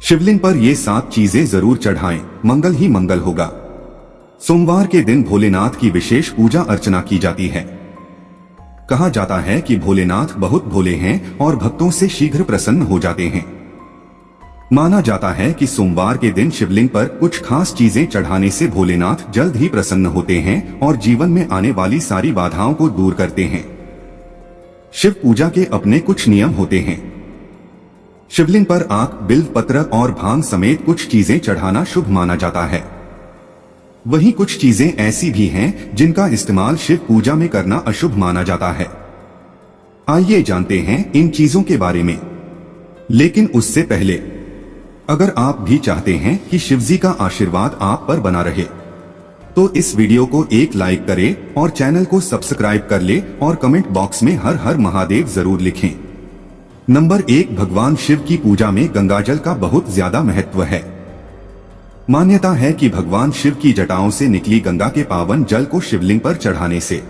शिवलिंग पर ये 7 चीजें जरूर चढ़ाएं, मंगल ही मंगल होगा। सोमवार के दिन भोलेनाथ की विशेष पूजा अर्चना की जाती है। कहा जाता है कि भोलेनाथ बहुत भोले हैं और भक्तों से शीघ्र प्रसन्न हो जाते हैं। माना जाता है कि सोमवार के दिन शिवलिंग पर कुछ खास चीजें चढ़ाने से भोलेनाथ जल्द ही प्रसन्न होते हैं और जीवन में आने वाली सारी बाधाओं को दूर करते हैं। शिव पूजा के अपने कुछ नियम होते हैं। शिवलिंग पर आक, बिल्व पत्र और भांग समेत कुछ चीजें चढ़ाना शुभ माना जाता है। वहीं कुछ चीजें ऐसी भी हैं जिनका इस्तेमाल शिव पूजा में करना अशुभ माना जाता है। आइए जानते हैं इन चीजों के बारे में। लेकिन उससे पहले अगर आप भी चाहते हैं कि शिवजी का आशीर्वाद आप पर बना रहे तो इस वीडियो को एक लाइक करें और चैनल को सब्सक्राइब कर ले और कमेंट बॉक्स में हर हर महादेव जरूर लिखें। नंबर 1, भगवान शिव की पूजा में गंगाजल का बहुत ज्यादा महत्व है। मान्यता है कि भगवान शिव की जटाओं से निकली गंगा के पावन जल को शिवलिंग पर चढ़ाने से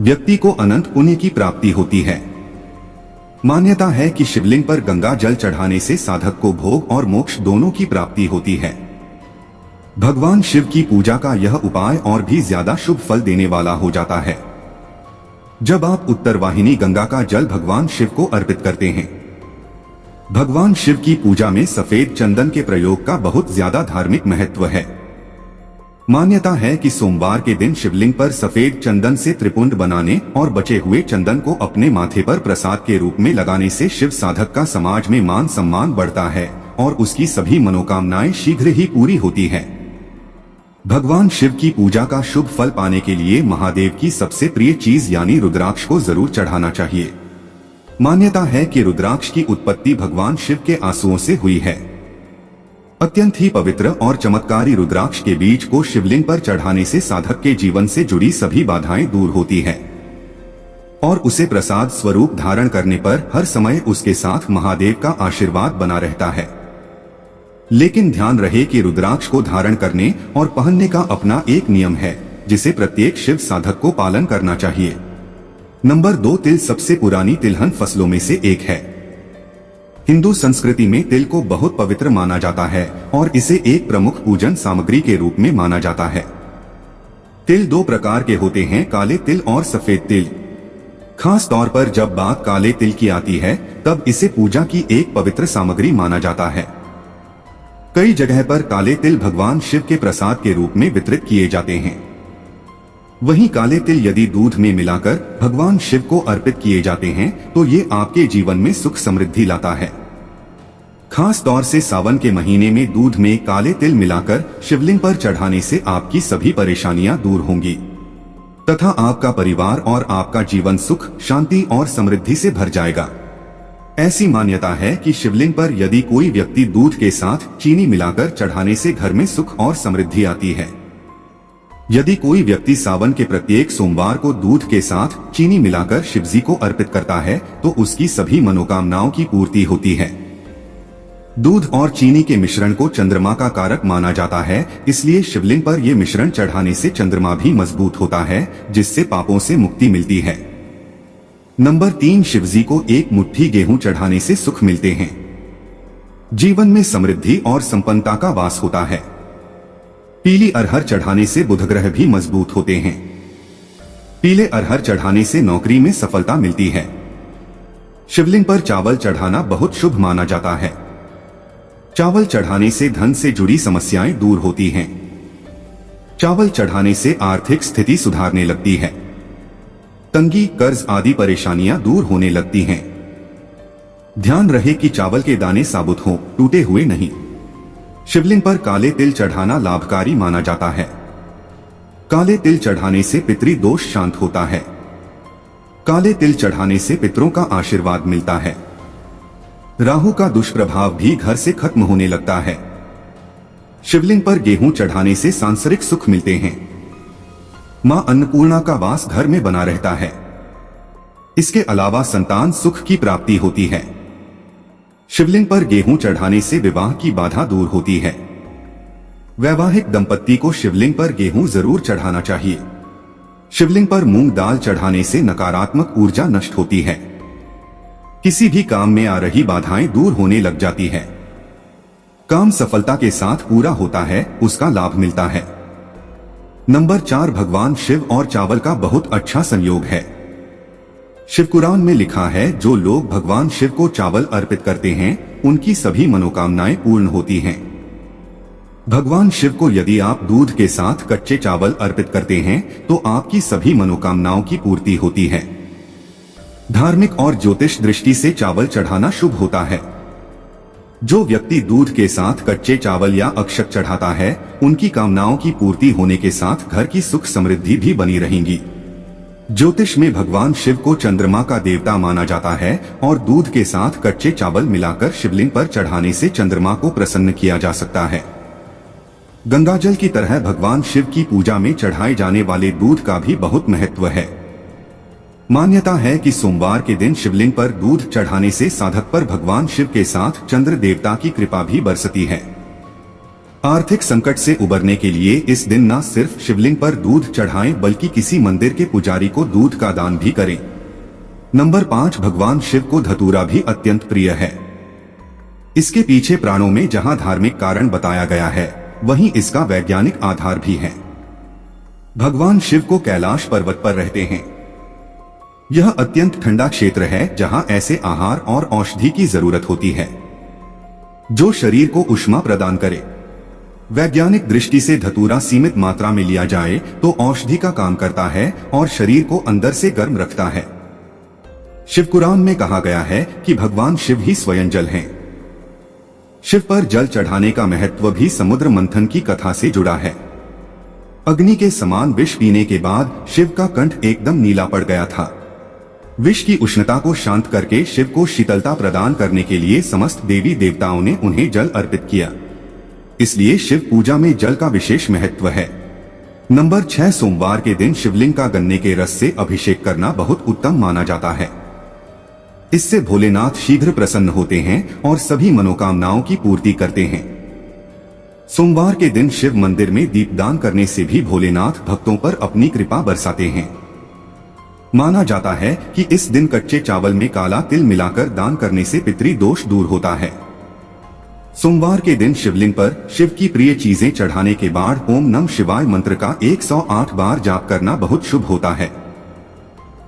व्यक्ति को अनंत पुण्य की प्राप्ति होती है। मान्यता है कि शिवलिंग पर गंगा जल चढ़ाने से साधक को भोग और मोक्ष दोनों की प्राप्ति होती है। भगवान शिव की पूजा का यह उपाय और भी ज्यादा शुभ फल देने वाला हो जाता है जब आप उत्तरवाहिनी गंगा का जल भगवान शिव को अर्पित करते हैं। भगवान शिव की पूजा में सफेद चंदन के प्रयोग का बहुत ज्यादा धार्मिक महत्व है। मान्यता है कि सोमवार के दिन शिवलिंग पर सफेद चंदन से त्रिपुंड बनाने और बचे हुए चंदन को अपने माथे पर प्रसाद के रूप में लगाने से शिव साधक का समाज में मान सम्मान बढ़ता है और उसकी सभी मनोकामनाएं शीघ्र ही पूरी होती है। भगवान शिव की पूजा का शुभ फल पाने के लिए महादेव की सबसे प्रिय चीज यानी रुद्राक्ष को जरूर चढ़ाना चाहिए। मान्यता है कि रुद्राक्ष की उत्पत्ति भगवान शिव के आंसुओं से हुई है। अत्यंत ही पवित्र और चमत्कारी रुद्राक्ष के बीज को शिवलिंग पर चढ़ाने से साधक के जीवन से जुड़ी सभी बाधाएं दूर होती है और उसे प्रसाद स्वरूप धारण करने पर हर समय उसके साथ महादेव का आशीर्वाद बना रहता है। लेकिन ध्यान रहे कि रुद्राक्ष को धारण करने और पहनने का अपना एक नियम है जिसे प्रत्येक शिव साधक को पालन करना चाहिए। नंबर 2, तिल सबसे पुरानी तिलहन फसलों में से एक है। हिंदू संस्कृति में तिल को बहुत पवित्र माना जाता है और इसे एक प्रमुख पूजन सामग्री के रूप में माना जाता है। तिल 2 प्रकार के होते हैं, काले तिल और सफेद तिल। खास तौर पर जब बात काले तिल की आती है तब इसे पूजा की एक पवित्र सामग्री माना जाता है। कई जगह पर काले तिल भगवान शिव के प्रसाद के रूप में वितरित किए जाते हैं। वहीं काले तिल यदि दूध में मिलाकर भगवान शिव को अर्पित किए जाते हैं तो ये आपके जीवन में सुख समृद्धि लाता है। खास तौर से सावन के महीने में दूध में काले तिल मिलाकर शिवलिंग पर चढ़ाने से आपकी सभी परेशानियां दूर होंगी तथा आपका परिवार और आपका जीवन सुख, शांति और समृद्धि से भर जाएगा। ऐसी मान्यता है कि शिवलिंग पर यदि कोई व्यक्ति दूध के साथ चीनी मिलाकर चढ़ाने से घर में सुख और समृद्धि आती है। यदि कोई व्यक्ति सावन के प्रत्येक सोमवार को दूध के साथ चीनी मिलाकर शिवजी को अर्पित करता है तो उसकी सभी मनोकामनाओं की पूर्ति होती है। दूध और चीनी के मिश्रण को चंद्रमा का कारक माना जाता है, इसलिए शिवलिंग पर यह मिश्रण चढ़ाने से चंद्रमा भी मजबूत होता है जिससे पापों से मुक्ति मिलती है। नंबर 3, शिवजी को एक मुट्ठी गेहूं चढ़ाने से सुख मिलते हैं। जीवन में समृद्धि और संपन्नता का वास होता है। पीली अरहर चढ़ाने से बुध ग्रह भी मजबूत होते हैं। पीले अरहर चढ़ाने से नौकरी में सफलता मिलती है। शिवलिंग पर चावल चढ़ाना बहुत शुभ माना जाता है। चावल चढ़ाने से धन से जुड़ी समस्याएं दूर होती हैं। चावल चढ़ाने से आर्थिक स्थिति सुधारने लगती है। तंगी, कर्ज आदि परेशानियां दूर होने लगती हैं। ध्यान रहे कि चावल के दाने साबुत हों, टूटे हुए नहीं। शिवलिंग पर काले तिल चढ़ाना लाभकारी माना जाता है। काले तिल चढ़ाने से पितृ दोष शांत होता है। काले तिल चढ़ाने से पितरों का आशीर्वाद मिलता है। राहु का दुष्प्रभाव भी घर से खत्म होने लगता है। शिवलिंग पर गेहूं चढ़ाने से सांसारिक सुख मिलते हैं। मां अन्नपूर्णा का वास घर में बना रहता है। इसके अलावा संतान सुख की प्राप्ति होती है। शिवलिंग पर गेहूं चढ़ाने से विवाह की बाधा दूर होती है। वैवाहिक दंपत्ति को शिवलिंग पर गेहूं जरूर चढ़ाना चाहिए। शिवलिंग पर मूंग दाल चढ़ाने से नकारात्मक ऊर्जा नष्ट होती है। किसी भी काम में आ रही बाधाएं दूर होने लग जाती है। काम सफलता के साथ पूरा होता है, उसका लाभ मिलता है। नंबर 4, भगवान शिव और चावल का बहुत अच्छा संयोग है। शिव कुरान में लिखा है, जो लोग भगवान शिव को चावल अर्पित करते हैं उनकी सभी मनोकामनाएं पूर्ण होती हैं। भगवान शिव को यदि आप दूध के साथ कच्चे चावल अर्पित करते हैं तो आपकी सभी मनोकामनाओं की पूर्ति होती है। धार्मिक और ज्योतिष दृष्टि से चावल चढ़ाना शुभ होता है। जो व्यक्ति दूध के साथ कच्चे चावल या अक्षत चढ़ाता है उनकी कामनाओं की पूर्ति होने के साथ घर की सुख समृद्धि भी बनी रहेंगी। ज्योतिष में भगवान शिव को चंद्रमा का देवता माना जाता है और दूध के साथ कच्चे चावल मिलाकर शिवलिंग पर चढ़ाने से चंद्रमा को प्रसन्न किया जा सकता है। गंगाजल की तरह भगवान शिव की पूजा में चढ़ाए जाने वाले दूध का भी बहुत महत्व है। मान्यता है कि सोमवार के दिन शिवलिंग पर दूध चढ़ाने से साधक पर भगवान शिव के साथ चंद्र देवता की कृपा भी बरसती है। आर्थिक संकट से उबरने के लिए इस दिन न सिर्फ शिवलिंग पर दूध चढ़ाएं बल्कि किसी मंदिर के पुजारी को दूध का दान भी करें। नंबर 5, भगवान शिव को धतूरा भी अत्यंत प्रिय है। इसके पीछे प्राणों में जहां धार्मिक कारण बताया गया है वहीं इसका वैज्ञानिक आधार भी है। भगवान शिव को कैलाश पर्वत पर रहते हैं। यह अत्यंत ठंडा क्षेत्र है जहां ऐसे आहार और औषधि की जरूरत होती है जो शरीर को ऊष्मा प्रदान करे। वैज्ञानिक दृष्टि से धतूरा सीमित मात्रा में लिया जाए तो औषधि का काम करता है और शरीर को अंदर से गर्म रखता है। शिव कुरान में कहा गया है कि भगवान शिव ही स्वयं जल हैं। शिव पर जल चढ़ाने का महत्व भी समुद्र मंथन की कथा से जुड़ा है। अग्नि के समान विष पीने के बाद शिव का कंठ एकदम नीला पड़ गया था। विष की उष्णता को शांत करके शिव को शीतलता प्रदान करने के लिए समस्त देवी देवताओं ने उन्हें जल अर्पित किया। इसलिए शिव पूजा में जल का विशेष महत्व है। नंबर 6, सोमवार के दिन शिवलिंग का गन्ने के रस से अभिषेक करना बहुत उत्तम माना जाता है। इससे भोलेनाथ शीघ्र प्रसन्न होते हैं और सभी मनोकामनाओं की पूर्ति करते हैं। सोमवार के दिन शिव मंदिर में दीपदान करने से भी भोलेनाथ भक्तों पर अपनी कृपा बरसाते हैं। माना जाता है कि इस दिन कच्चे चावल में काला तिल मिलाकर दान करने से पितृ दोष दूर होता है। सोमवार के दिन शिवलिंग पर शिव की प्रिय चीजें चढ़ाने के बाद ओम नमः शिवाय मंत्र का 108 बार जाप करना बहुत शुभ होता है।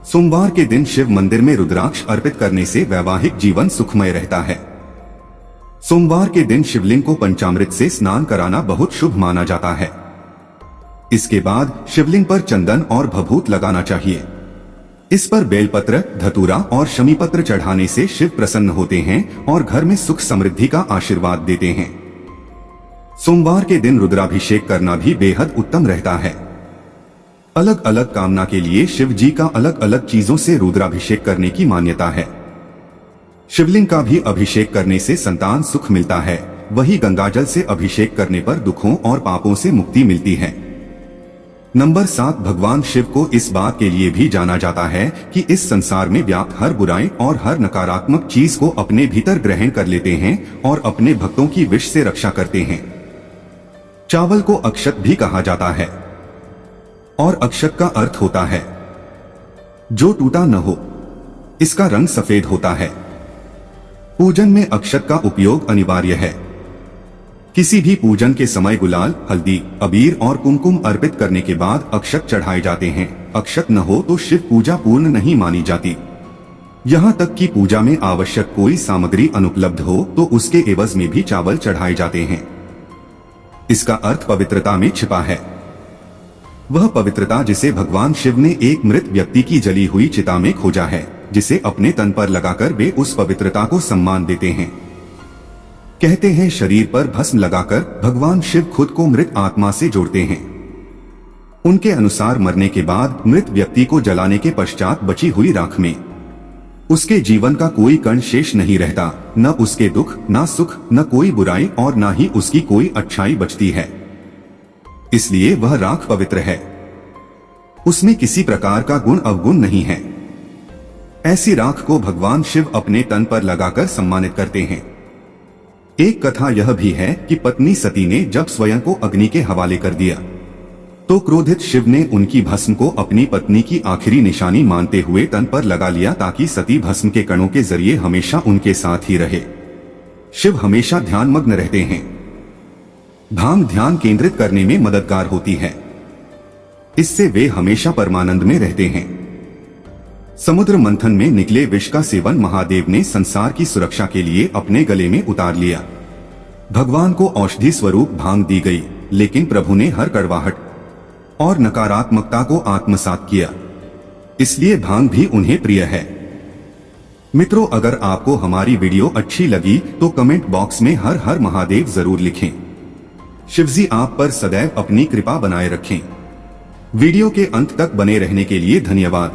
सोमवार के दिन शिव मंदिर में रुद्राक्ष अर्पित करने से वैवाहिक जीवन सुखमय रहता है। सोमवार के दिन शिवलिंग को पंचामृत से स्नान कराना बहुत शुभ माना जाता है। इसके बाद शिवलिंग पर चंदन और भभूत लगाना चाहिए। इस पर बेलपत्र, धतूरा और शमीपत्र चढ़ाने से शिव प्रसन्न होते हैं और घर में सुख समृद्धि का आशीर्वाद देते हैं। सोमवार के दिन रुद्राभिषेक करना भी बेहद उत्तम रहता है। अलग अलग कामना के लिए शिव जी का अलग अलग चीजों से रुद्राभिषेक करने की मान्यता है। शिवलिंग का भी अभिषेक करने से संतान सुख मिलता है, वही गंगाजल से अभिषेक करने पर दुखों और पापों से मुक्ति मिलती है। नंबर 7, भगवान शिव को इस बात के लिए भी जाना जाता है कि इस संसार में व्याप्त हर बुराई और हर नकारात्मक चीज को अपने भीतर ग्रहण कर लेते हैं और अपने भक्तों की विष से रक्षा करते हैं। चावल को अक्षत भी कहा जाता है और अक्षत का अर्थ होता है जो टूटा न हो। इसका रंग सफेद होता है। पूजन में अक्षत का उपयोग अनिवार्य है। किसी भी पूजन के समय गुलाल, हल्दी, अबीर और कुमकुम अर्पित करने के बाद अक्षत चढ़ाए जाते हैं। अक्षत न हो तो शिव पूजा पूर्ण नहीं मानी जाती। यहाँ तक कि पूजा में आवश्यक कोई सामग्री अनुपलब्ध हो तो उसके एवज में भी चावल चढ़ाए जाते हैं। इसका अर्थ पवित्रता में छिपा है। वह पवित्रता जिसे भगवान शिव ने एक मृत व्यक्ति की जली हुई चिता में खोजा है, जिसे अपने तन पर लगाकर वे उस पवित्रता को सम्मान देते हैं। कहते हैं शरीर पर भस्म लगाकर भगवान शिव खुद को मृत आत्मा से जोड़ते हैं। उनके अनुसार मरने के बाद मृत व्यक्ति को जलाने के पश्चात बची हुई राख में उसके जीवन का कोई कण शेष नहीं रहता। न उसके दुख, न सुख, न कोई बुराई और न ही उसकी कोई अच्छाई बचती है। इसलिए वह राख पवित्र है। उसमें किसी प्रकार का गुण अवगुण नहीं है। ऐसी राख को भगवान शिव अपने तन पर लगाकर सम्मानित करते हैं। एक कथा यह भी है कि पत्नी सती ने जब स्वयं को अग्नि के हवाले कर दिया तो क्रोधित शिव ने उनकी भस्म को अपनी पत्नी की आखिरी निशानी मानते हुए तन पर लगा लिया ताकि सती भस्म के कणों के जरिए हमेशा उनके साथ ही रहे। शिव हमेशा ध्यानमग्न रहते हैं। भांग ध्यान केंद्रित करने में मददगार होती है। इससे वे हमेशा परमानंद में रहते हैं। समुद्र मंथन में निकले विष का सेवन महादेव ने संसार की सुरक्षा के लिए अपने गले में उतार लिया। भगवान को औषधि स्वरूप भांग दी गई, लेकिन प्रभु ने हर कड़वाहट और नकारात्मकता को आत्मसात किया, इसलिए भांग भी उन्हें प्रिय है। मित्रों, अगर आपको हमारी वीडियो अच्छी लगी तो कमेंट बॉक्स में हर हर महादेव जरूर लिखें। शिवजी आप पर सदैव अपनी कृपा बनाए रखें। वीडियो के अंत तक बने रहने के लिए धन्यवाद।